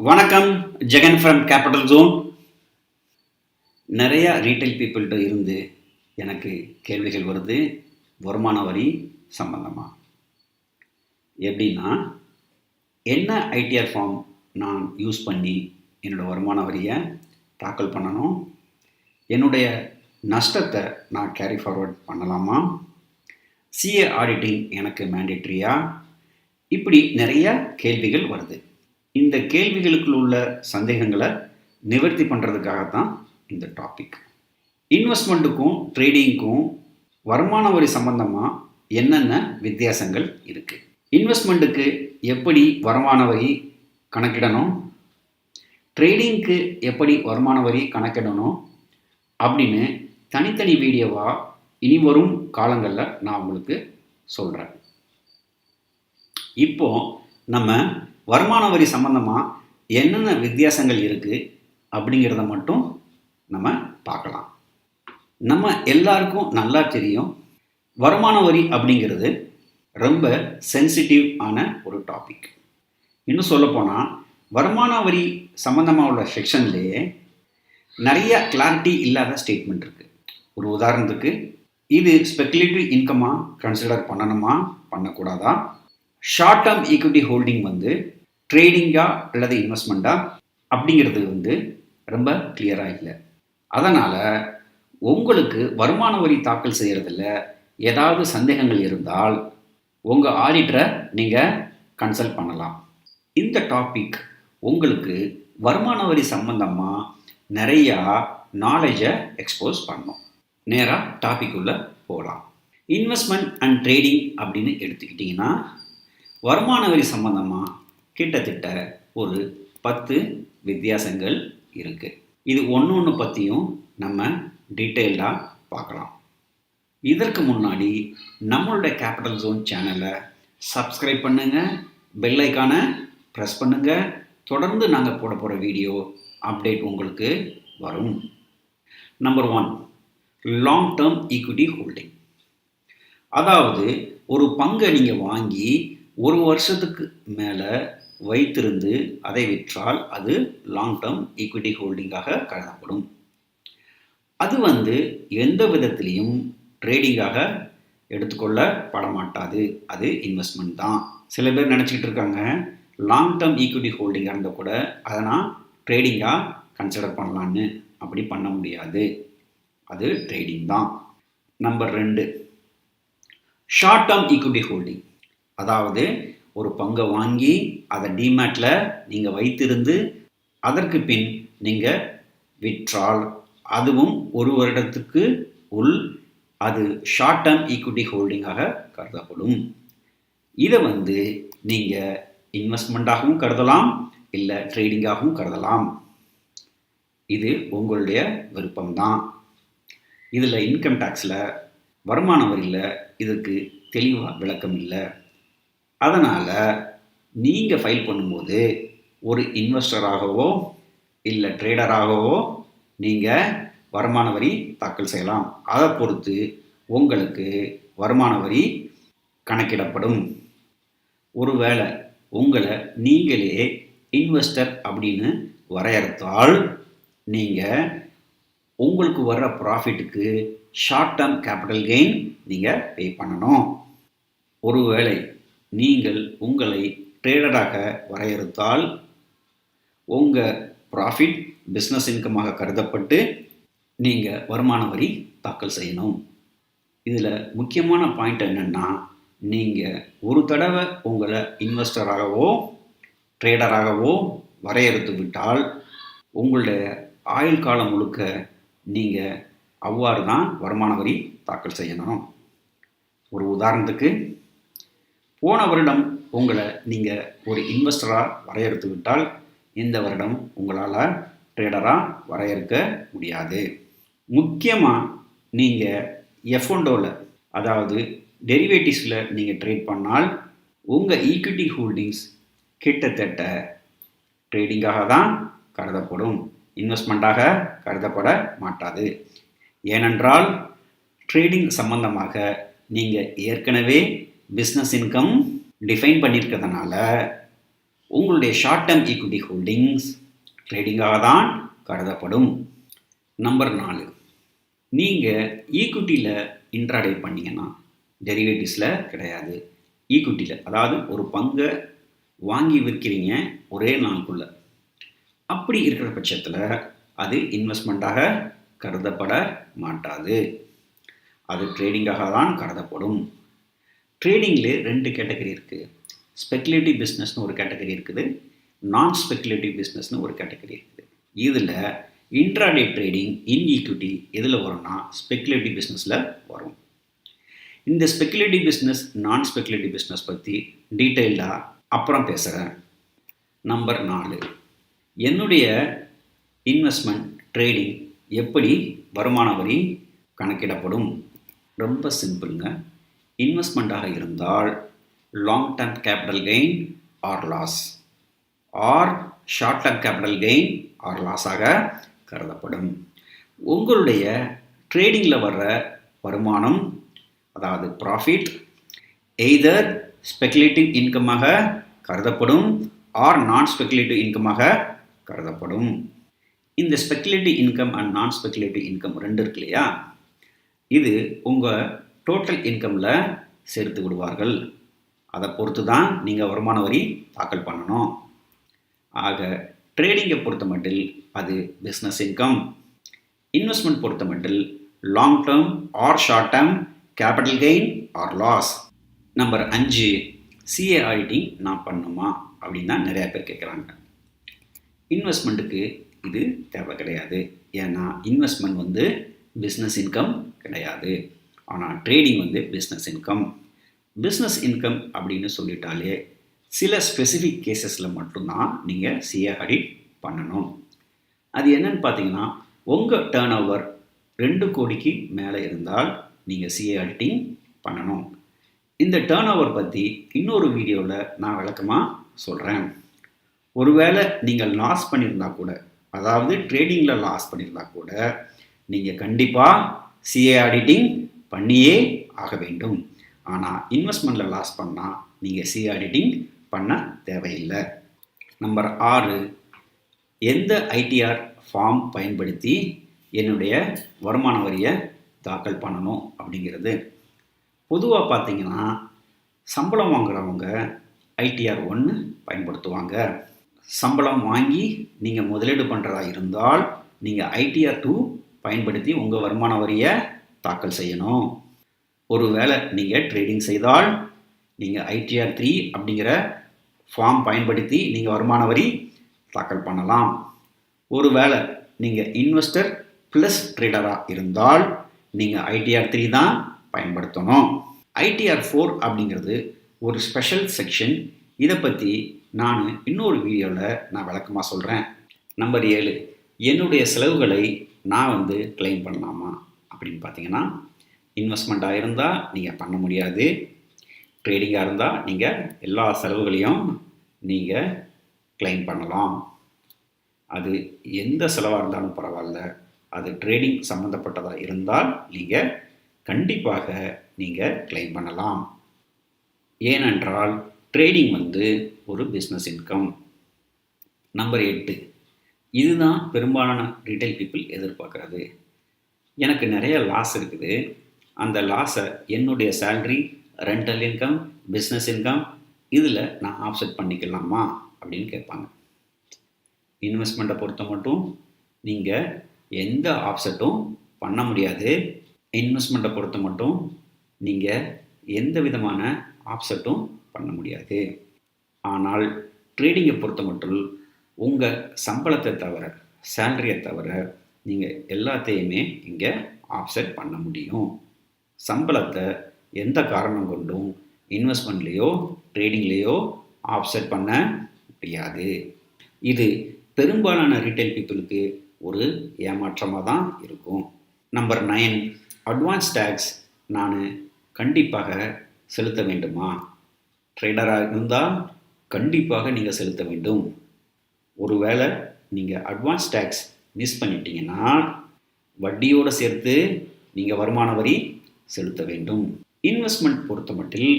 வணக்கம். Jagan from capital zone. நிறையா retail பீப்புள்கிட்ட இருந்து எனக்கு கேள்விகள் வருது வருமான வரி சம்பந்தமாக. எப்படின்னா, என்ன ஐடிஆர் ஃபார்ம் நான் யூஸ் பண்ணி என்னோடய வருமான வரியை தாக்கல் பண்ணணும், என்னுடைய நஷ்டத்தை நான் கேரி ஃபார்வர்ட் பண்ணலாமா, சிஏ ஆடிட்டிங் எனக்கு மேண்டேட்ரியா, இப்படி நிறைய கேள்விகள் வருது. இந்த கேள்விகளுக்குள் உள்ள சந்தேகங்களை நிவர்த்தி பண்ணுறதுக்காகத்தான் இந்த டாபிக். இன்வெஸ்ட்மெண்ட்டுக்கும் ட்ரேடிங்க்கும் வருமான வரி சம்பந்தமாக என்னென்ன வித்தியாசங்கள் இருக்குது, இன்வெஸ்ட்மெண்ட்டுக்கு எப்படி வருமான வரி கணக்கிடணும், ட்ரேடிங்க்கு எப்படி வருமான வரி கணக்கிடணும் அப்படின்னு தனித்தனி வீடியோவாக இனி வரும் காலங்களில் நான் உங்களுக்கு சொல்கிறேன். இப்போது நம்ம வருமான வரி சம்பந்தமாக என்னென்ன வித்தியாசங்கள் இருக்குது அப்படிங்கிறத மட்டும் நம்ம பார்க்கலாம். நம்ம எல்லாருக்கும் நல்லா தெரியும், வருமான வரி அப்படிங்கிறது ரொம்ப சென்சிட்டிவ் ஆன ஒரு டாபிக். இன்னும் சொல்லப்போனால் வருமான வரி சம்பந்தமாக உள்ள செக்ஷன்லேயே நிறைய கிளாரிட்டி இல்லாத ஸ்டேட்மெண்ட் இருக்குது. ஒரு உதாரணத்துக்கு, இது ஸ்பெகுலேட்டிவ் இன்கமாக கன்சிடர் பண்ணணுமா பண்ணக்கூடாதா, ஷார்ட் டேர்ம் ஈக்விட்டி ஹோல்டிங் ட்ரேடிங்கா அல்லது இன்வெஸ்ட்மெண்ட்டா அப்படிங்கிறது ரொம்ப கிளியராக இல்லை. அதனால் உங்களுக்கு வருமான வரி தாக்கல் செய்கிறதுல ஏதாவது சந்தேகங்கள் இருந்தால் உங்கள் ஆடிட்டரை நீங்கள் கன்சல்ட் பண்ணலாம். இந்த டாபிக் உங்களுக்கு வருமான வரி சம்பந்தமாக நிறையா நாலேஜை எக்ஸ்போஸ் பண்ணும். நேராக டாபிக் உள்ள போகலாம். இன்வெஸ்ட்மெண்ட் அண்ட் ட்ரேடிங் அப்படின்னு எடுத்துக்கிட்டிங்கன்னா வருமான வரி சம்பந்தமாக கிட்டத்தட்ட ஒரு 10 வித்தியாசங்கள் இருக்குது. இது ஒன்று பற்றியும் நம்ம டீட்டெயில்டாக பார்க்கலாம். இதற்கு முன்னாடி நம்மளுடைய கேபிட்டல் ஜோன் சேனலை சப்ஸ்கிரைப் பண்ணுங்கள், பெல் ஐக்கானை ப்ரெஸ் பண்ணுங்கள். தொடர்ந்து நாங்கள் போட போகிற வீடியோ அப்டேட் உங்களுக்கு வரும். Number 1, long term equity holding. அதாவது ஒரு பங்கை நீங்கள் வாங்கி ஒரு வருஷத்துக்கு மேலே வைத்திருந்து அதை விற்றால் அது லாங் டேர்ம் ஈக்விட்டி ஹோல்டிங்காக கருதப்படும். அது எந்த விதத்திலையும் ட்ரேடிங்காக எடுத்துக்கொள்ளப்பட மாட்டாது. அது இன்வெஸ்ட்மெண்ட் தான். சில பேர் நினச்சிக்கிட்டு இருக்காங்க, லாங் டேர்ம் ஈக்விட்டி ஹோல்டிங்காக இருந்தால் கூட அதை நான் ட்ரேடிங்காக கன்சிடர் பண்ணலான்னு. அப்படி பண்ண முடியாது, அது ட்ரேடிங் தான். Number 2, short term equity holding. அதாவது ஒரு பங்கை வாங்கி அதை டிமேட்டில் நீங்கள் வைத்திருந்து அதற்கு பின் நீங்கள் விற்றால் அதுவும் ஒரு வருடத்துக்கு உள் அது ஷார்ட் டேர்ம் ஈக்விட்டி ஹோல்டிங்காக கருதப்படும். இதை நீங்கள் இன்வெஸ்ட்மெண்ட்டாகவும் கருதலாம், இல்லை ட்ரேடிங்காகவும் கருதலாம். இது உங்களுடைய விருப்பம்தான். இதில் இன்கம் டேக்ஸில் வருமான வரியில் இதுக்கு தெளிவாக விளக்கம் இல்லை. அதனால் நீங்கள் ஃபைல் பண்ணும்போது ஒரு இன்வெஸ்டராகவோ இல்லை ட்ரேடராகவோ நீங்கள் வருமான வரி தாக்கல் செய்யலாம். அதை பொறுத்து உங்களுக்கு வருமான வரி கணக்கிடப்படும். ஒருவேளை உங்களை நீங்களே இன்வெஸ்டர் அப்படின்னு வரையறுத்தால் நீங்கள் உங்களுக்கு வர்ற ப்ராஃபிட்டுக்கு ஷார்ட் டேர்ம் கேபிட்டல் கெயின் நீங்கள் பே பண்ணணும். ஒருவேளை நீங்கள் உங்களை ட்ரேடராக வரையறுத்தால் உங்கள் ப்ராஃபிட் பிஸ்னஸ் இன்கமாக கருதப்பட்டு நீங்கள் வருமான வரி தாக்கல் செய்யணும். இதில் முக்கியமான பாயிண்ட் என்னென்னா, நீங்கள் ஒரு தடவை உங்களை இன்வெஸ்டராகவோ ட்ரேடராகவோ வரையறுத்து விட்டால் உங்களுடைய ஆயுள் காலம் முழுக்க நீங்கள் அவ்வாறு தான் வருமான வரி தாக்கல் செய்யணும். ஒரு உதாரணத்துக்கு, போன வருடம் உங்களை நீங்கள் ஒரு இன்வெஸ்டராக வரையறுத்து விட்டால் இந்த வருடம் உங்களால் ட்ரேடராக வரையறுக்க முடியாது. முக்கியமாக நீங்கள் எஃப்ஒண்டோவில் அதாவது டெரிவேட்டிவ்ஸில் நீங்கள் ட்ரேட் பண்ணால் உங்கள் ஈக்விட்டி ஹோல்டிங்ஸ் கிட்டத்தட்ட ட்ரேடிங்காக தான் கருதப்படும், இன்வெஸ்ட்மெண்ட்டாக கருதப்பட மாட்டாது. ஏனென்றால் ட்ரேடிங் சம்பந்தமாக நீங்கள் ஏற்கனவே பிஸ்னஸ் இன்கம் டிஃபைன் பண்ணியிருக்கிறதுனால உங்களுடைய ஷார்ட் டேர்ம் ஈக்விட்டி ஹோல்டிங்ஸ் ட்ரேடிங்காக தான் கருதப்படும். நம்பர் 4, நீங்கள் ஈக்விட்டியில் இன்ட்ராடே பண்ணிங்கன்னா டெரிவேட்டிவ்ஸில் கிடையாது. ஈக்விட்டியில், அதாவது ஒரு பங்கை வாங்கி விற்கிறீங்க ஒரே நாளுக்குள்ளே. அப்படி இருக்கிற பட்சத்தில் அது இன்வெஸ்ட்மெண்ட்டாக கருதப்பட மாட்டாது. அது ட்ரேடிங்காக தான் கருதப்படும். ட்ரேடிங்லே 2 கேட்டகரி இருக்குது. ஸ்பெக்குலேட்டிவ் பிஸ்னஸ்னு ஒரு கேட்டகரி இருக்குது, நான் ஸ்பெக்குலேட்டிவ் பிஸ்னஸ்னு ஒரு கேட்டகரி இருக்குது. இதில் இன்ட்ராடே ட்ரேடிங் இன் ஈக்விட்டி எதில் வரும்னா ஸ்பெக்குலேட்டிவ் பிஸ்னஸில் வரும். இந்த ஸ்பெக்குலேட்டிவ் பிஸ்னஸ், நான் ஸ்பெக்குலேட்டிவ் பிஸ்னஸ் பற்றி டீட்டெயிலாக அப்புறம் பேசுகிறேன். நம்பர் 4, என்னுடைய இன்வெஸ்ட்மெண்ட் ட்ரேடிங் எப்படி வருமான வரி கணக்கிடப்படும்? ரொம்ப சிம்பிளுங்க. இன்வெஸ்ட்மெண்ட்டாக இருந்தால் long term capital gain or loss or short term capital gain or லாஸாக கருதப்படும். உங்களுடைய ட்ரேடிங்கில் வர்ற வருமானம், அதாவது ப்ராஃபிட், எய்தர் ஸ்பெக்குலேட்டிவ் இன்கமாக கருதப்படும் ஆர் நான் ஸ்பெக்குலேட்டிவ் இன்கமாக கருதப்படும். இந்த ஸ்பெக்குலேட்டிவ் இன்கம் அண்ட் நான் ஸ்பெக்குலேட்டிவ் இன்கம் 2 இருக்கு இல்லையா, இது உங்கள் டோட்டல் இன்கமில் சேர்த்து விடுவார்கள். அதை பொறுத்து தான் நீங்கள் வருமான வரி தாக்கல் பண்ணணும். ஆக ட்ரேடிங்கை பொறுத்த மட்டில் அது பிஸ்னஸ் இன்கம். இன்வெஸ்ட்மெண்ட் பொறுத்த மட்டில் long term or short term capital gain or loss. நம்பர் 5, சிஏ ஆடிட்டிங் நான் பண்ணணுமா அப்படின்னு தான் நிறையா பேர் கேட்குறாங்க. இன்வெஸ்ட்மெண்ட்டுக்கு இது தேவை கிடையாது. ஏன்னா இன்வெஸ்ட்மெண்ட் வந்து பிஸ்னஸ் இன்கம் கிடையாது. ஆனால் ட்ரேடிங் வந்து பிஸ்னஸ் இன்கம். பிஸ்னஸ் இன்கம் அப்படின்னு சொல்லிட்டாலே சில ஸ்பெசிஃபிக் கேசஸில் மட்டும்தான் நீங்கள் சிஏ ஆடிட் பண்ணணும். அது என்னன்னு பார்த்தீங்கன்னா, உங்கள் டேர்ன் ஓவர் 2 கோடிக்கு மேலே இருந்தால் நீங்கள் சிஏ ஆடிட்டிங் பண்ணணும். இந்த டேர்ன் ஓவர் பற்றி இன்னொரு வீடியோவில் நான் விளக்கமாக சொல்கிறேன். ஒருவேளை நீங்கள் லாஸ் பண்ணியிருந்தா கூட, அதாவது ட்ரேடிங்கில் லாஸ் பண்ணியிருந்தா கூட, நீங்கள் கண்டிப்பாக சிஏ ஆடிட்டிங் பண்ணியே ஆக வேண்டும். ஆனால் இன்வெஸ்ட்மெண்ட்டில் லாஸ் பண்ணால் நீங்கள் சிஏ ஆடிட்டிங் பண்ண தேவையில்லை. நம்பர் 6, எந்த ஐடிஆர் ஃபார்ம் பயன்படுத்தி என்னுடைய வருமான வரியை தாக்கல் பண்ணணும் அப்படிங்கிறது. பொதுவாக பார்த்தீங்கன்னா, சம்பளம் வாங்குறவங்க ஐடிஆர் 1 பயன்படுத்துவாங்க. சம்பளம் வாங்கி நீங்கள் முதலீடு பண்ணுறதா இருந்தால் நீங்கள் ஐடிஆர் 2 பயன்படுத்தி உங்கள் வருமான வரியை தாக்கல் செய்யணும். ஒருவேளை நீங்கள் ட்ரேடிங் செய்தால் நீங்கள் ஐடிஆர் 3 அப்படிங்கிற ஃபார்ம் பயன்படுத்தி நீங்கள் வருமான வரி தாக்கல் பண்ணலாம். ஒருவேளை நீங்கள் இன்வெஸ்டர் ப்ளஸ் ட்ரேடராக இருந்தால் நீங்கள் ஐடிஆர் 3 தான் பயன்படுத்தணும். ஐடிஆர் 4 அப்படிங்கிறது ஒரு ஸ்பெஷல் செக்ஷன். இதை பற்றி நான் இன்னொரு வீடியோவில் நான் விளக்கமாக சொல்கிறேன். நம்பர் 7, என்னுடைய செலவுகளை நான் வந்து கிளைம் பண்ணலாமா அப்படின்னு பார்த்தீங்கன்னா, இன்வெஸ்ட்மெண்ட்டாக இருந்தால் நீங்கள் பண்ண முடியாது. ட்ரேடிங்காக இருந்தால் நீங்கள் எல்லா செலவுகளையும் நீங்கள் கிளைம் பண்ணலாம். அது எந்த செலவாக இருந்தாலும் பரவாயில்ல, அது ட்ரேடிங் சம்மந்தப்பட்டதாக இருந்தால் நீங்கள் கண்டிப்பாக நீங்கள் கிளைம் பண்ணலாம். ஏனென்றால் ட்ரேடிங் வந்து ஒரு பிஸ்னஸ் இன்கம். நம்பர் 8, இதுதான் பெரும்பாலான ரீட்டைல் பீப்புள் எதிர்பார்க்குறது. எனக்கு நிறைய லாஸ் இருக்குது, அந்த லாஸை என்னுடைய salary, rental income, business income இதில் நான் ஆப்செட் பண்ணிக்கலாமா அப்படின்னு கேட்பாங்க. இன்வெஸ்ட்மெண்ட்டை பொறுத்த மட்டும் நீங்கள் எந்த ஆப்செட்டும் பண்ண முடியாது. இன்வெஸ்ட்மெண்ட்டை பொறுத்த மட்டும் நீங்கள் எந்த விதமான ஆப்செட்டும் பண்ண முடியாது. ஆனால் ட்ரேடிங்கை பொறுத்த மட்டும் உங்கள் சம்பளத்தை தவிர, சேலரியை தவிர நீங்கள் எல்லாத்தையுமே இங்கே ஆப்செட் பண்ண முடியும். சம்பளத்தை எந்த காரணம் கொண்டும் இன்வெஸ்ட்மெண்ட்லேயோ ட்ரேடிங்லேயோ ஆப்செட் பண்ண முடியாது. இது பெரும்பாலான ரீட்டைல் பீப்புளுக்கு ஒரு ஏமாற்றமாக தான் இருக்கும். நம்பர் 9, அட்வான்ஸ் டேக்ஸ் நான் கண்டிப்பாக செலுத்த வேண்டுமா? ட்ரேடராக இருந்தால் கண்டிப்பாக நீங்கள் செலுத்த வேண்டும். ஒருவேளை நீங்கள் அட்வான்ஸ் டேக்ஸ் மிஸ் பண்ணிட்டீங்கன்னா வட்டியோடு சேர்த்து நீங்கள் வருமான வரி செலுத்த வேண்டும். இன்வெஸ்ட்மெண்ட் பொறுத்த மட்டில்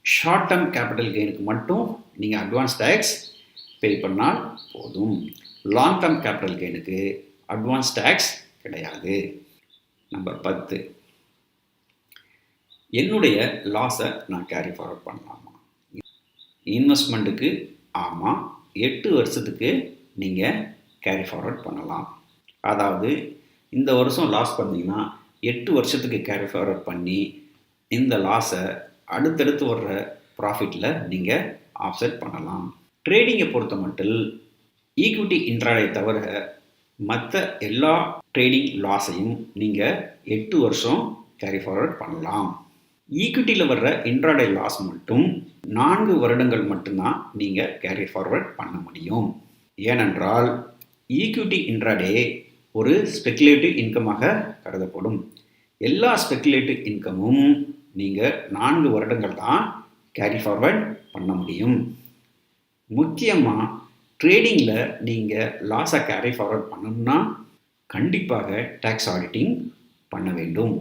ஷார்ட் டேர்ம் கேபிட்டல் கெயினுக்கு மட்டும் நீங்கள் அட்வான்ஸ் டேக்ஸ் பே பண்ணால் போதும். லாங் டேர்ம் கேபிட்டல் கெயினுக்கு அட்வான்ஸ் டேக்ஸ் கிடையாது. நம்பர் 10, என்னுடைய லாஸை நான் கேரி ஃபார்வர்ட் பண்ணலாமா? இன்வெஸ்ட்மெண்ட்டுக்கு ஆமாம், 8 வருஷத்துக்கு நீங்கள் கேரி ஃபார்வர்ட் பண்ணலாம். அதாவது இந்த வருஷம் லாஸ் பண்ணிங்கன்னா 8 வருஷத்துக்கு கேரி ஃபார்வர்ட் பண்ணி இந்த லாஸை அடுத்தடுத்து வர்ற ப்ராஃபிட்டில் நீங்கள் ஆஃப்செட் பண்ணலாம். ட்ரேடிங்கை பொறுத்த மட்டும் ஈக்விட்டி இன்ட்ராடே தவிர மற்ற எல்லா ட்ரேடிங் லாஸையும் நீங்கள் 8 வருஷம் கேரி ஃபார்வர்ட் பண்ணலாம். ஈக்விட்டியில் வர்ற இன்ட்ராடே லாஸ் மட்டும் 4 வருடங்கள் மட்டும்தான் நீங்கள் கேரி ஃபார்வர்ட் பண்ண முடியும். ஏனென்றால் ஈக்விட்டி இன்ட்ராடே ஒரு ஸ்பெகுலேட்டிவ் இன்கமாக கருதப்படும். எல்லா ஸ்பெகுலேட்டிவ் இன்கமும் நீங்கள் 4 வருடங்கள் தான் கேரி ஃபார்வர்ட் பண்ண முடியும். முக்கியமாக ட்ரேடிங்கில் நீங்கள் லாஸை கேரி ஃபார்வர்ட் பண்ணணும்னா கண்டிப்பாக டேக்ஸ் ஆடிட்டிங் பண்ண வேண்டும்.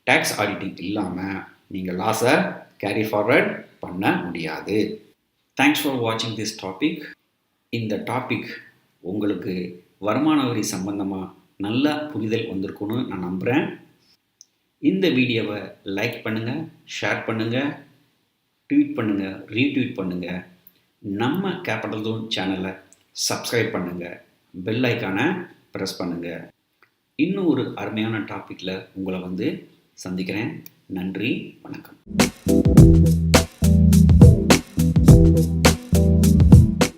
டேக்ஸ் ஆடிட்டிங் இல்லாமல் நீங்கள் லாஸை கேரி ஃபார்வர்ட் பண்ண முடியாது. தேங்க்ஸ் ஃபார் வாட்சிங் திஸ் டாபிக். இந்த டாபிக் உங்களுக்கு வருமான வரி சம்பந்தமாக நல்ல புரிதல் வந்திருக்குன்னு நான் நம்புகிறேன். இந்த வீடியோவை லைக் பண்ணுங்கள், ஷேர் பண்ணுங்கள், ட்வீட் பண்ணுங்கள், ரீட்வீட் பண்ணுங்கள். நம்ம கேபிட்டல் ஜோன் சேனலை சப்ஸ்கிரைப் பண்ணுங்கள், பெல் ஐக்கானை ப்ரெஸ் பண்ணுங்கள். இன்னும் ஒரு அருமையான டாப்பிக்கில் உங்களை சந்திக்கிறேன். நன்றி, வணக்கம்.